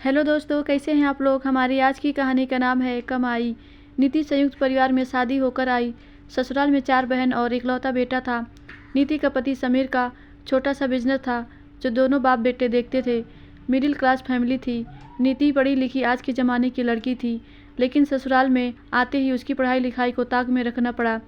Hello दोस्तों, कैसे हैं आप लोग। हमारी आज की कहानी का नाम है कमाई। नीति संयुक्त परिवार में शादी होकर आई। ससुराल में 4 बहन और इकलौता बेटा था। नीति का पति समीर का छोटा सा बिजनेस था जो दोनों बाप बेटे देखते थे। मिडिल क्लास फैमिली थी। नीति पढ़ी लिखी आज के ज़माने की लड़की थी, लेकिन ससुराल में आते ही उसकी पढ़ाई लिखाई को ताक में रखना पड़ा।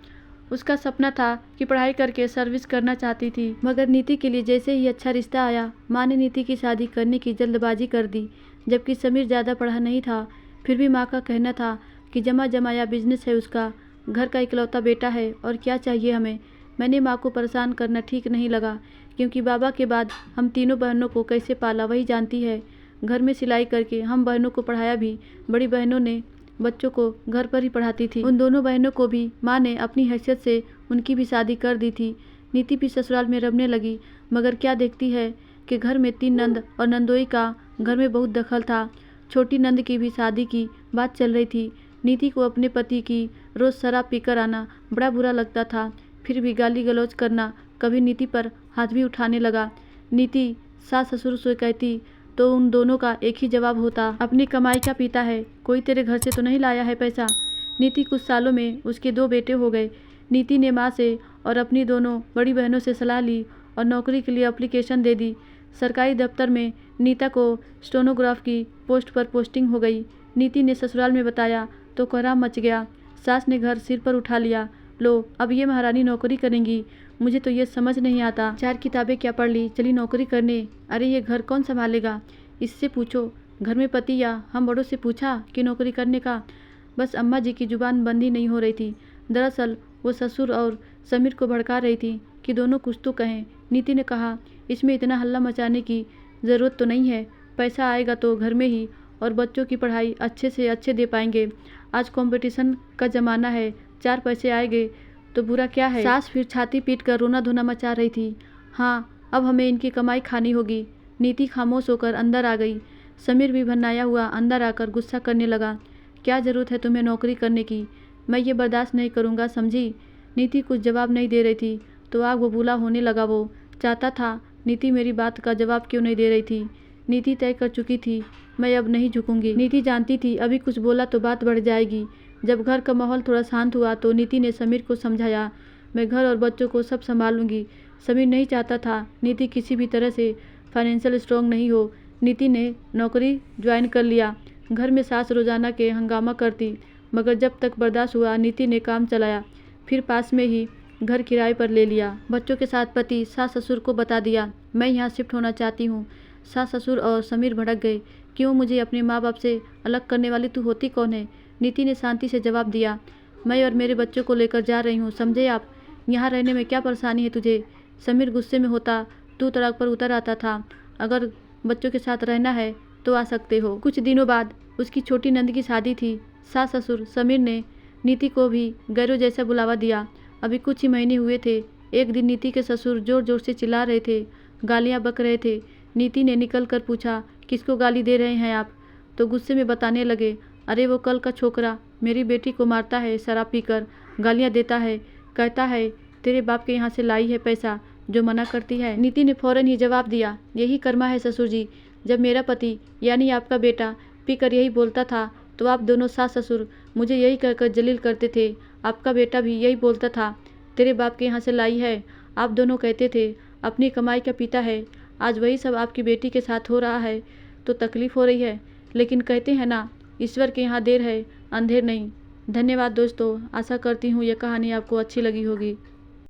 उसका सपना था कि पढ़ाई करके सर्विस करना चाहती थी, मगर नीति के लिए जैसे ही अच्छा रिश्ता आया, माँ ने नीति की शादी करने की जल्दबाजी कर दी। जबकि समीर ज़्यादा पढ़ा नहीं था, फिर भी माँ का कहना था कि जमा जमाया बिजनेस है उसका, घर का इकलौता बेटा है और क्या चाहिए हमें। मैंने माँ को परेशान करना ठीक नहीं लगा, क्योंकि बाबा के बाद हम तीनों बहनों को कैसे पाला वही जानती है। घर में सिलाई करके हम बहनों को पढ़ाया भी। बड़ी बहनों ने बच्चों को घर पर ही पढ़ाती थी। उन दोनों बहनों को भी माँ ने अपनी हैसियत से उनकी भी शादी कर दी थी। नीति भी ससुराल में रमने लगी, मगर क्या देखती है कि घर में 3 नंद और नंदोई का घर में बहुत दखल था। छोटी नंद की भी शादी की बात चल रही थी। नीति को अपने पति की रोज़ शराब पीकर आना बड़ा बुरा लगता था, फिर भी गाली गलौज करना, कभी नीति पर हाथ भी उठाने लगा। नीति सास ससुर से कहती तो उन दोनों का एक ही जवाब होता, अपनी कमाई का पीता है, कोई तेरे घर से तो नहीं लाया है पैसा। नीति कुछ सालों में उसके 2 बेटे हो गए। नीति ने माँ से और अपनी दोनों बड़ी बहनों से सलाह ली और नौकरी के लिए एप्लीकेशन दे दी। सरकारी दफ्तर में नीता को स्टेनोग्राफ की पोस्ट पर पोस्टिंग हो गई। नीति ने ससुराल में बताया तो कोहराम मच गया। सास ने घर सिर पर उठा लिया, लो अब ये महारानी नौकरी करेंगी, मुझे तो ये समझ नहीं आता। 4 किताबें क्या पढ़ ली, चली नौकरी करने। अरे ये घर कौन संभालेगा, इससे पूछो। घर में पति या हम बड़ों से पूछा कि नौकरी करने का। बस अम्मा जी की जुबान बंद ही नहीं हो रही थी। दरअसल वो ससुर और समीर को भड़का रही थी कि दोनों कुछ तो कहें। नीति ने कहा, इसमें इतना हल्ला मचाने की ज़रूरत तो नहीं है, पैसा आएगा तो घर में ही, और बच्चों की पढ़ाई अच्छे से अच्छे दे पाएंगे। आज कंपटीशन का ज़माना है, 4 पैसे आएंगे तो बुरा क्या है। सास फिर छाती पीट कर रोना धोना मचा रही थी। हाँ, अब हमें इनकी कमाई खानी होगी। नीति खामोश होकर अंदर आ गई। समीर भी भन्नाया हुआ अंदर आकर गुस्सा करने लगा, क्या ज़रूरत है तुम्हें नौकरी करने की, मैं ये बर्दाश्त नहीं करूँगा, समझी। नीति कुछ जवाब नहीं दे रही थी तो आग बबूला होने लगा। वो चाहता था नीति मेरी बात का जवाब क्यों नहीं दे रही थी। नीति तय कर चुकी थी, मैं अब नहीं झुकूंगी। नीति जानती थी अभी कुछ बोला तो बात बढ़ जाएगी। जब घर का माहौल थोड़ा शांत हुआ तो नीति ने समीर को समझाया, मैं घर और बच्चों को सब संभालूंगी। समीर नहीं चाहता था नीति किसी भी तरह से फाइनेंशियल स्ट्रॉन्ग नहीं हो। नीति ने नौकरी ज्वाइन कर लिया। घर में सास रोजाना के हंगामा करती, मगर जब तक बर्दाश्त हुआ नीति ने काम चलाया। फिर पास में ही घर किराए पर ले लिया। बच्चों के साथ पति सास ससुर को बता दिया, मैं यहाँ शिफ्ट होना चाहती हूँ। सास ससुर और समीर भड़क गए, क्यों, मुझे अपने माँ बाप से अलग करने वाली तू होती कौन है। नीति ने शांति से जवाब दिया, मैं और मेरे बच्चों को लेकर जा रही हूँ, समझे आप। यहाँ रहने में क्या परेशानी है तुझे। समीर गुस्से में होता, तू सड़क पर उतर आता था, अगर बच्चों के साथ रहना है तो आ सकते हो। कुछ दिनों बाद उसकी छोटी नंद की शादी थी। सास ससुर समीर ने नीति को भी गैरों जैसा बुलावा दिया। अभी कुछ ही महीने हुए थे। एक दिन नीति के ससुर जोर जोर से चिल्ला रहे थे, गालियाँ बक रहे थे। नीति ने निकल कर पूछा, किसको गाली दे रहे हैं आप। तो गुस्से में बताने लगे, अरे वो कल का छोकरा मेरी बेटी को मारता है, शराब पीकर गालियाँ देता है, कहता है तेरे बाप के यहाँ से लाई है पैसा जो मना करती है। नीति ने फौरन ही जवाब दिया, यही कर्मा है ससुर जी, जब मेरा पति यानी आपका बेटा पीकर यही बोलता था तो आप दोनों सास ससुर मुझे यही कहकर जलील करते थे। आपका बेटा भी यही बोलता था, तेरे बाप के यहाँ से लाई है। आप दोनों कहते थे अपनी कमाई का पीता है। आज वही सब आपकी बेटी के साथ हो रहा है तो तकलीफ़ हो रही है, लेकिन कहते हैं ना, ईश्वर के यहाँ देर है अंधेर नहीं। धन्यवाद दोस्तों, आशा करती हूँ यह कहानी आपको अच्छी लगी होगी।